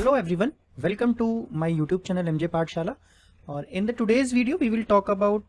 Hello everyone, welcome to my YouTube channel MJ Pathshala. Or in the today's video we will talk about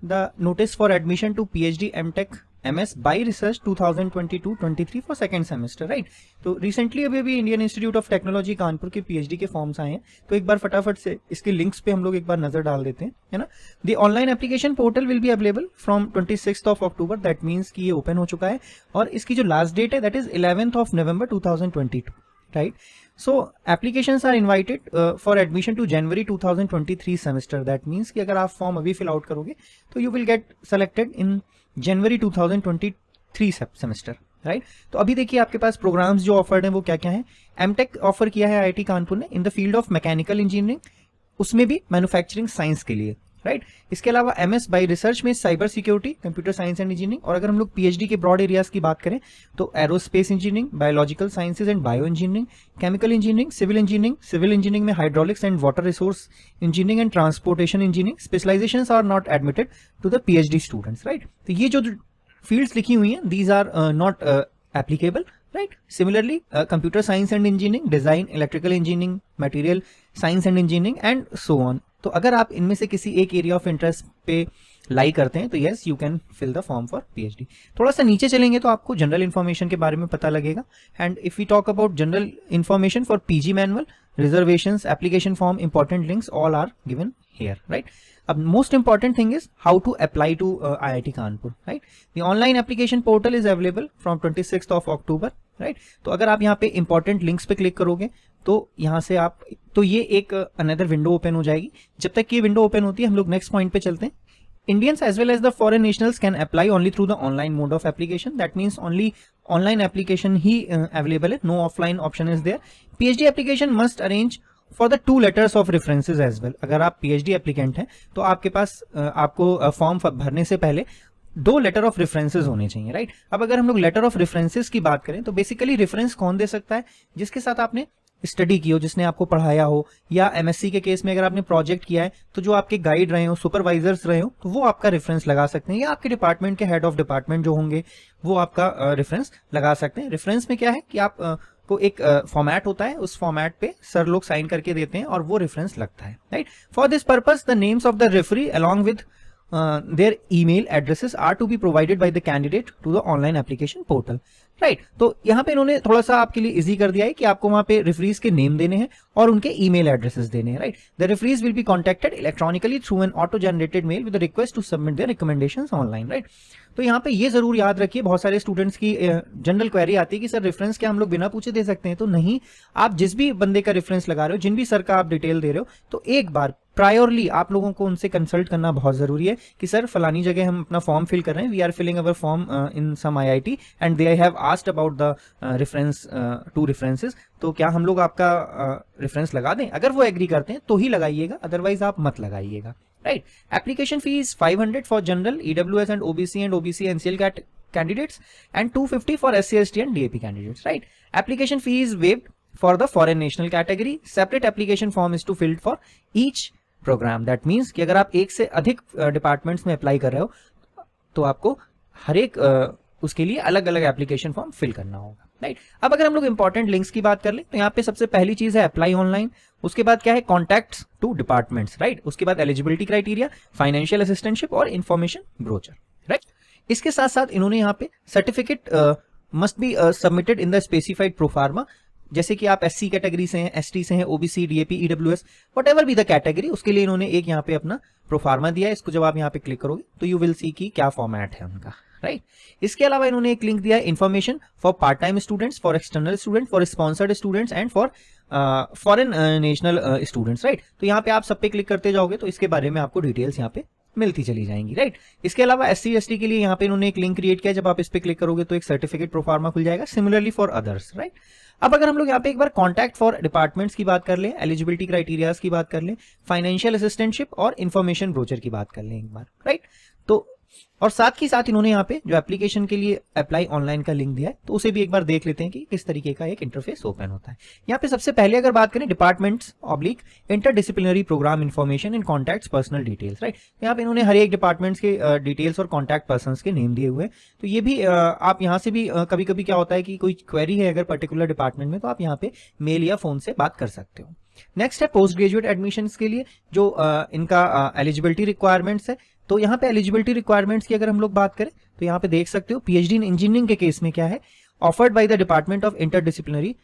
the notice for admission to PhD MTech MS by Research 2022-23 for second semester, right? तो recently अभी Indian institute of technology Kanpur के PhD के forms आए हैं, तो एक बार फटाफट से इसके लिंक्स पे हम लोग एक बार नजर डाल देते हैं, है ना। The online application portal will be available from 26th of October, that means कि ये ओपन हो चुका है और इसकी जो लास्ट डेट है that is 11th of November 2022, right. So applications are invited for admission to January 2023 semester. That means कि अगर आप फॉर्म अभी फिल आउट करोगे तो you will get selected in January 2023 semester, right. तो अभी देखिए आपके पास प्रोग्राम्स जो ऑफर्ड हैं वो क्या क्या हैं। एमटेक ऑफर किया है आईआईटी कानपुर ने in the field of mechanical engineering, उसमें भी मैन्युफैक्चरिंग साइंस के लिए, राइट। इसके अलावा एमएस बाय रिसर्च में cyber security, computer science and engineering, और अगर हम लोग पीएचडी के ब्रॉड एरियाज की बात करें तो aerospace engineering, biological sciences and bio engineering, chemical engineering, civil engineering में hydraulics and water resource engineering and transportation engineering, specializations are not admitted to the PhD students, right. तो ये जो fields लिखी हुई हैं these are not applicable, right. Similarly computer science and engineering, design, electrical engineering, material science and engineering and so on. तो अगर आप इनमें से किसी एक एरिया ऑफ इंटरेस्ट पे लाई करते हैं तो yes you can fill the form for PhD. थोड़ा सा नीचे चलेंगे तो आपको जनरल इन्फॉर्मेशन के बारे में पता लगेगा। And if we talk about general information for PG manual, reservations, application form, important links all are given here, right. अब most important thing is how to apply to IIT Kanpur, right. The online application portal is available from 26th of October, right. तो अगर आप यहाँ पे important links पे click करोगे तो यहाँ से आप तो ये एक अनदर विंडो ओपन हो जाएगी। जब तक ये विंडो ओपन होती है हम लोग नेक्स्ट पॉइंट पे चलते हैं। Indians as well as the foreign nationals can apply only through the online mode of application. That means only online application he available है, no offline option is there. PhD application must arrange for the 2 letters of references as well. अगर आप PhD applicant हैं तो आपके पास आपको form भरने से पहले 2 लेटर ऑफ रेफरेंसेस होने चाहिए, राइट। अब अगर हम लोग लेटर ऑफ रेफरेंसेस की बात करें तो बेसिकली रेफरेंस कौन दे सकता है? जिसके साथ आपने स्टडी की हो, जिसने आपको पढ़ाया हो, या एमएससी के केस में अगर आपने प्रोजेक्ट किया है तो जो आपके गाइड रहे हो, सुपरवाइजर्स रहे हो, तो वो आपका रेफरेंस लगा सकते हैं, या आपके डिपार्टमेंट के हेड ऑफ डिपार्टमेंट जो होंगे वो आपका रेफरेंस लगा सकते हैं। रेफरेंस में क्या है कि आप को एक फॉर्मेट होता है, उस फॉर्मेट पे सर लोग साइन करके देते हैं और वो रेफरेंस लगता है, right. For this purpose the names of the referee along with their email addresses are to be provided by the candidate to the online application portal, right. तो यहाँ पे इन्होंने थोड़ा सा आपके लिए इजी कर दिया है कि आपको वहां पे रेफरीज के नेम देने हैं और उनके ईमेल एड्रेसेस देने हैं, right. The referees will be contacted electronically through an auto generated mail with request to submit their recommendations online, right. तो यहाँ पे ये जरूर याद रखिए, बहुत सारे स्टूडेंट्स की जनरल क्वेरी आती है कि सर रेफरेंस क्या हम लोग बिना पूछे दे सकते हैं? तो नहीं, आप जिस भी बंदे का रेफरेंस लगा रहे हो, जिन भी सर का आप डिटेल दे रहे हो, तो एक बार प्रायोरली आप लोगों को उनसे कंसल्ट करना बहुत जरूरी है कि सर फलानी जगह हम अपना फॉर्म फिल कर रहे हैं, we are filling our form in some IIT and they have asked about the reference 2 references, तो क्या हम लोग आपका रेफरेंस लगा दें? अगर वो एग्री करते हैं तो ही लगाइएगा, अदरवाइज आप मत लगाइएगा, right. Application fees 500 for general, EWS and OBC NCL candidates and 250 for SC ST and DAP candidates, right. Application fee is waived for the foreign national category, separate application form is to filled for each programme. That means कि अगर आप एक से अधिक departments में apply कर रहे हो तो आपको हर एक उसके लिए अलग अलग एप्लीकेशन फॉर्म फिल करना होगा, राइट। अब अगर हम लोग इंपॉर्टेंट लिंक्स की बात कर ले तो यहाँ पे सबसे पहली चीज है अप्लाई ऑनलाइन, उसके बाद क्या है कॉन्टैक्ट्स टू डिपार्टमेंट्स, राइट। उसके बाद एलिजिबिलिटी क्राइटेरिया, फाइनेंशियल असिस्टेंटशिप और इन्फॉर्मेशन ब्रोचर, राइट। इसके साथ साथ इन्होंने यहाँ पे certificate must be submitted in the specified proforma, जैसे कि आप एससी कैटेगरी से हैं, एसटी से हैं, OBC, DAP, EWS, whatever be the category, उसके लिए इन्होंने एक यहाँ पे अपना प्रोफार्मा दिया है। इसको जब आप यहाँ पे क्लिक करोगे तो यू विल सी कि क्या फॉर्मेट है उनका, राइट। इसके अलावा इन्होंने एक लिंक दिया है information for part time students, for external student, for sponsored students and for foreign national students, right. तो यहाँ पे आप सब पे क्लिक करते जाओगे तो इसके बारे में आपको डिटेल्स यहाँ पे मिलती चली जाएंगी, राइट। इसके अलावा एससी एसटी के लिए यहाँ पे इन्होंने एक लिंक क्रिएट किया, जब आप इस पे क्लिक करोगे तो एक सर्टिफिकेट प्रोफार्मा खुल जाएगा, सिमिलरली फॉर अदर्स, राइट। अब अगर हम लोग यहाँ पे एक बार कॉन्टैक्ट फॉर डिपार्टमेंट्स की बात कर लें, एलिजिबिलिटी क्राइटेरियाज की बात कर लें, फाइनेंशियल असिस्टेंटशिप और इन्फॉर्मेशन ब्रोचर की बात कर लें एक बार, राइट। तो और साथ ही साथ इन्होंने यहाँ पे जो एप्लीकेशन के लिए अप्लाई ऑनलाइन का लिंक दिया है, तो उसे भी एक बार देख लेते हैं कि किस तरीके का एक इंटरफेस ओपन होता है। यहाँ पे सबसे पहले अगर बात करें departments oblique interdisciplinary programme information and contacts personal details, right. यहाँ पे इन्होंने हर एक डिपार्टमेंट्स के डिटेल्स और कॉन्टैक्ट पर्सन के नेम दिए हुए हैं। तो ये भी आप यहाँ से भी कभी कभी क्या होता है कि कोई क्वेरी है अगर पर्टिकुलर डिपार्टमेंट में, तो आप यहाँ पे मेल या फोन से बात कर सकते हो। नेक्स्ट है पोस्ट ग्रेजुएट एडमिशंस के लिए जो इनका एलिजिबिलिटी रिक्वायरमेंट्स है। तो यहाँ पे एलिजिबिलिटी रिक्वायरमेंट्स की अगर हम लोग बात करें तो यहाँ पे देख सकते हो पीएचडी इन इंजीनियरिंग के केस में क्या है, offered by the department of interdisciplinary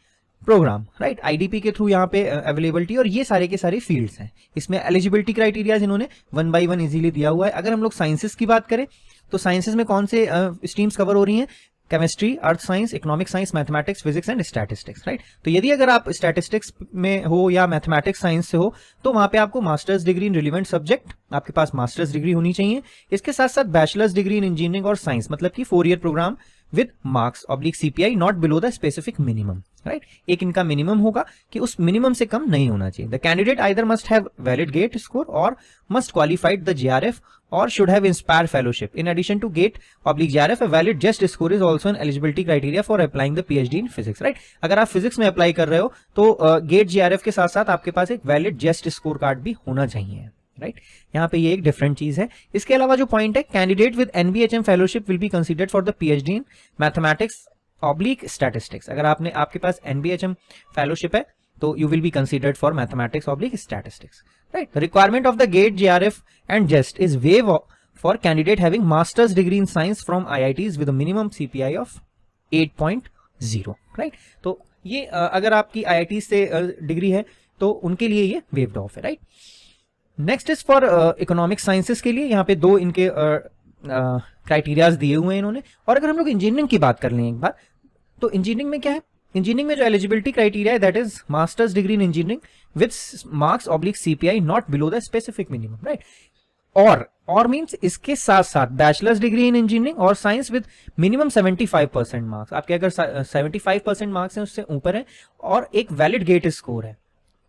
programme, right, IDP के थ्रू यहाँ पे अवेलेबिलिटी, और ये सारे के सारे फील्ड्स हैं। इसमें एलिजिबिलिटी क्राइटेरियाज इन्होंने 1 by 1 इजीली दिया हुआ है। अगर हम लोग साइंसेस की बात करें तो साइंसेस में कौन से स्ट्रीम्स कवर हो रही हैं, chemistry, earth science, economic science, mathematics, physics and statistics, right. तो यदि अगर आप स्टैटिस्टिक्स में हो या मैथमेटिक्स साइंस से हो तो वहां पे आपको masters degree in relevant subject, आपके पास मास्टर्स डिग्री होनी चाहिए। इसके साथ साथ बैचलर्स डिग्री इन इंजीनियरिंग और साइंस, मतलब कि 4 year programme with marks oblique CPI not below the specific minimum, right. एक इनका मिनिमम होगा कि उस मिनिमम से कम नहीं होना चाहिए। The candidate either must have valid GATE score or must qualified the JRF or should have inspired fellowship. In addition to GATE / JRF, a valid JEST score is also an eligibility criteria for applying the PhD in physics, right? अगर आप physics में apply कर रहे हो तो GATE JRF के साथ साथ आपके पास एक वैलिड JEST स्कोर कार्ड भी होना चाहिए, राइट। यहाँ पे ये एक डिफरेंट चीज है। इसके अलावा जो पॉइंट है, candidate with NBHM fellowship will be considered for the PhD in mathematics oblique statistics. अगर आपके पास NBHM फेलोशिप है तो you will be considered for mathematics / statistics, right? The requirement of the GATE, JRF and JEST is waived for candidate having master's degree in science from IITs with a minimum CPI of 8.0, right? तो ये अगर आपकी IIT से degree है तो उनके लिए ये waived off है, right? Next is for economic sciences के लिए यहाँ पे 2 इनके क्राइटेरियाज दिए हुए हैं इन्होंने। और अगर हम लोग इंजीनियरिंग की बात कर लें एक बार, तो इंजीनियरिंग में क्या है, इंजीनियरिंग में जो एलिजिबिलिटी क्राइटेरिया है that is masters degree in engineering with marks oblique CPI not below the specific minimum, right. और मींस इसके साथ साथ बैचलर्स डिग्री इन इंजीनियरिंग और साइंस विद मिनिमम 75% मार्क्स। आपके अगर 75% मार्क्स हैं उससे ऊपर है और एक वैलिड गेट स्कोर है,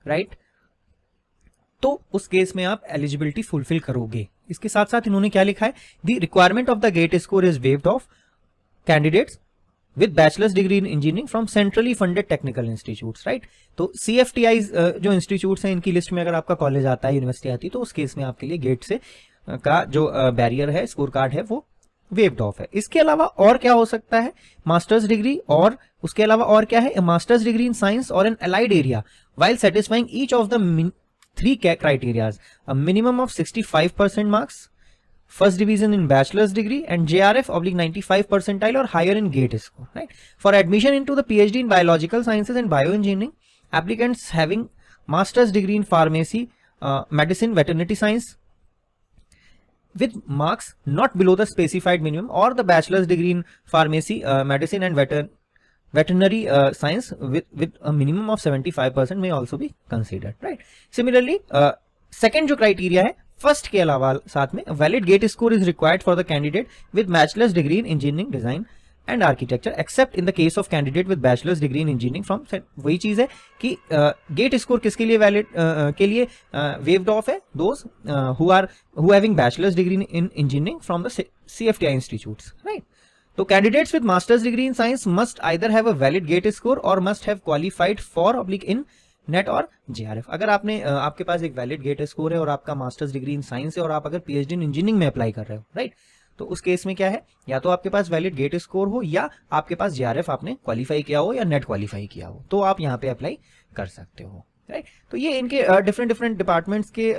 राइट, तो उस केस में आप एलिजिबिलिटी फुलफिल करोगे। इसके साथ साथ इन्होंने क्या लिखा है, the requirement of the GATE score is waived of candidates with bachelors degree in engineering from centrally funded technical institutes, right. तो CFTI जो इंस्टीट्यूट्स हैं इनकी लिस्ट में अगर आपका कॉलेज आता है, यूनिवर्सिटी आती है, तो उस केस में आपके लिए गेट से का जो बैरियर है, स्कोर कार्ड है, वो वेव्ड ऑफ है। इसके अलावा और क्या हो सकता है, मास्टर्स डिग्री, और उसके अलावा और क्या है, मास्टर्स डिग्री इन साइंस और an allied area while satisfying each of the 3 criterias, a minimum of 65% marks, first division in bachelor's degree and JRF / 95 percentile or higher in GATE score, right? For admission into the PhD in biological sciences and bioengineering, applicants having master's degree in pharmacy, medicine, veterinary science with marks not below the specified minimum, or the bachelor's degree in pharmacy, medicine and veterinary science with a minimum of 75% may also be considered, right? Similarly, second जो criteria है, first के अलावा साथ में valid GATE score is required for the candidate with bachelor's degree in engineering design and architecture, except in the case of candidate with bachelor's degree in engineering from, वही चीज है कि GATE score किसके लिए valid के लिए waived off है, those who having bachelor's degree in engineering from the CFTI institutes, right? तो candidates with masters degree in science must either have a valid GATE score or must have qualified for oblique in NET or JRF. अगर आपके पास एक valid GATE score है और आपका masters degree in science है और आप अगर पीएचडी इन इंजीनियरिंग में अप्लाई कर रहे हो, राइट, तो उस केस में क्या है, या तो आपके पास वैलिड गेट स्कोर हो या आपके पास जेआरएफ आपने क्वालिफाई किया हो या नेट क्वालिफाई किया हो, तो आप यहाँ पे अप्लाई कर सकते हो, राइट। तो ये इनके डिफरेंट डिपार्टमेंट्स के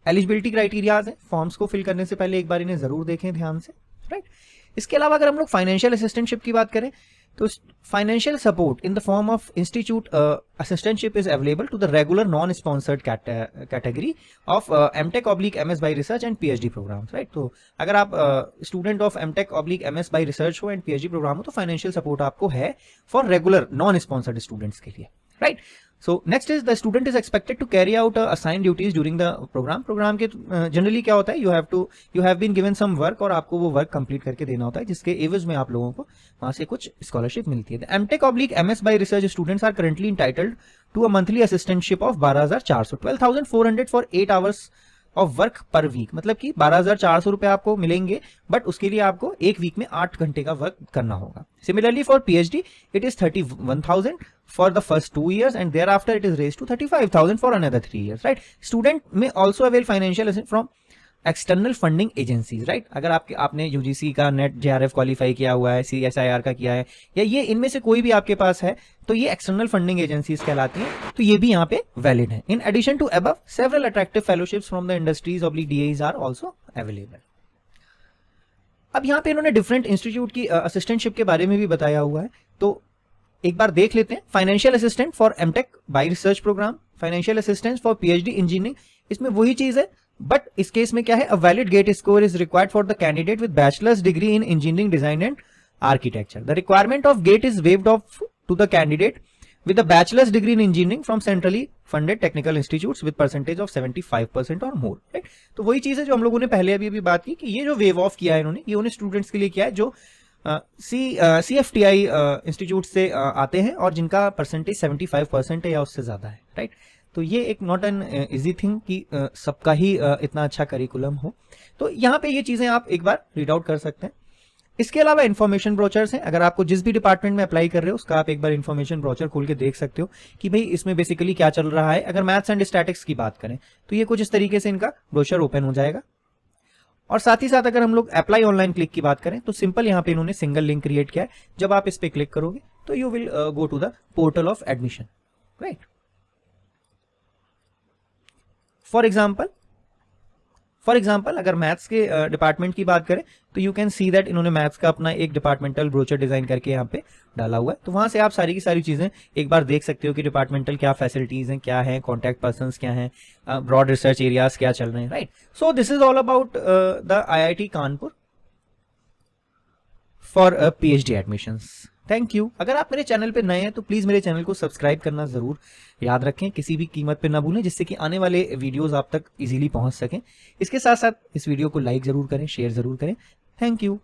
एलिजिबिलिटी क्राइटेरियाज है। फॉर्म्स को फिल करने से पहले एक बार इन्हें जरूर देखें ध्यान से, राइट। इसके अलावा अगर हम लोग फाइनेंशियल असिस्टेंटशिप की बात करें तो financial support in the form of institute assistantship is available to the regular non sponsored category of MTech oblique MS by research and PhD programmes, right. तो अगर आप student of MTech oblique MS by research हो and PhD programme हो तो financial support आपको है for regular non sponsored students के लिए, right. So next is the student is expected to carry out assigned duties during the program. Programme के generally क्या होता है, you have been given some work और आपको वो वर्क कंप्लीट करके देना होता है, जिसके एवज में आप लोगों को वहां से कुछ स्कॉलरशिप मिलती है। MTech oblique MS by research students are currently entitled to a monthly assistantship of 12,400 12,400 for 8 hours of work per week, मतलब कि 12,400 रुपए आपको मिलेंगे, बट उसके लिए आपको एक वीक में 8 घंटे का वर्क करना होगा. Similarly for PhD it is 31,000 for the first 2 years and thereafter it is raised to 35,000 for another 3 years, right? Student may also avail financial assistance from external funding agencies, right. अगर आपने UGC का net JRF qualify किया हुआ है, CSIR का किया है, या ये इनमें से कोई भी आपके पास है, तो ये एक्सटर्नल फंडिंग एजेंसीज कहलाती हैं, तो ये भी यहाँ पे वैलिड है. In addition to above several attractive fellowships from the industries oblique DAs are also available. अब यहाँ पे इन्होंने डिफरेंट इंस्टीट्यूट की असिस्टेंटशिप के बारे में भी बताया हुआ है, तो एक बार देख लेते हैं. Financial assistant for MTech by research programme, financial assistant for PhD engineering, इसमें वही चीज है, बट इस केस में क्या है, a valid GATE score is required for the candidate with bachelors degree in engineering design and architecture. The requirement of GATE is waived of to the candidate with a bachelor's degree in engineering from centrally funded technical institutes with percentage of 75% or more, right? तो वही चीज है जो हम लोगों ने पहले अभी बात की कि ये जो वेव ऑफ किया है इन्होंने, ये उन्हें स्टूडेंट्स के लिए किया है जो CFTI इंस्टीट्यूट से आते हैं और जिनका परसेंटेज 75% है या उससे ज्यादा है, राइट. तो ये एक नॉट एन इजी थिंग कि सबका ही इतना अच्छा करिकुलम हो. तो यहाँ पे ये चीजें आप एक बार रीड आउट कर सकते हैं. इसके अलावा इन्फॉर्मेशन ब्रोचर्स हैं. अगर आपको जिस भी डिपार्टमेंट में अप्लाई कर रहे हो उसका आप एक बार इन्फॉर्मेशन ब्रोचर खोल के देख सकते हो कि भाई इसमें बेसिकली क्या चल रहा है. अगर मैथ्स एंड स्टैटिक्स की बात करें तो ये कुछ इस तरीके से इनका ब्रोचर ओपन हो जाएगा. और साथ ही साथ अगर हम लोग अप्लाई ऑनलाइन क्लिक की बात करें तो सिंपल यहाँ पे इन्होंने सिंगल लिंक क्रिएट किया है. जब आप इस पे क्लिक करोगे तो you will go to the portal of admission, right. For example अगर मैथ्स के डिपार्टमेंट की बात करें तो यू कैन सी दैट इन्होंने मैथ्स का अपना एक डिपार्टमेंटल ब्रोचर डिजाइन करके यहाँ पे डाला हुआ है. तो वहां से आप सारी की सारी चीजें एक बार देख सकते हो कि डिपार्टमेंटल क्या फैसिलिटीज हैं, क्या है, कॉन्टैक्ट पर्संस क्या हैं, ब्रॉड रिसर्च एरियाज क्या चल रहे हैं, right. So this is all about the IIT Kanpur for PhD admissions. Thank you. अगर आप मेरे चैनल पे नए हैं तो प्लीज मेरे चैनल को सब्सक्राइब करना जरूर याद रखें, किसी भी कीमत पे ना भूलें, जिससे कि आने वाले वीडियोस आप तक इजीली पहुंच सकें. इसके साथ साथ इस वीडियो को लाइक जरूर करें, शेयर जरूर करें. Thank you.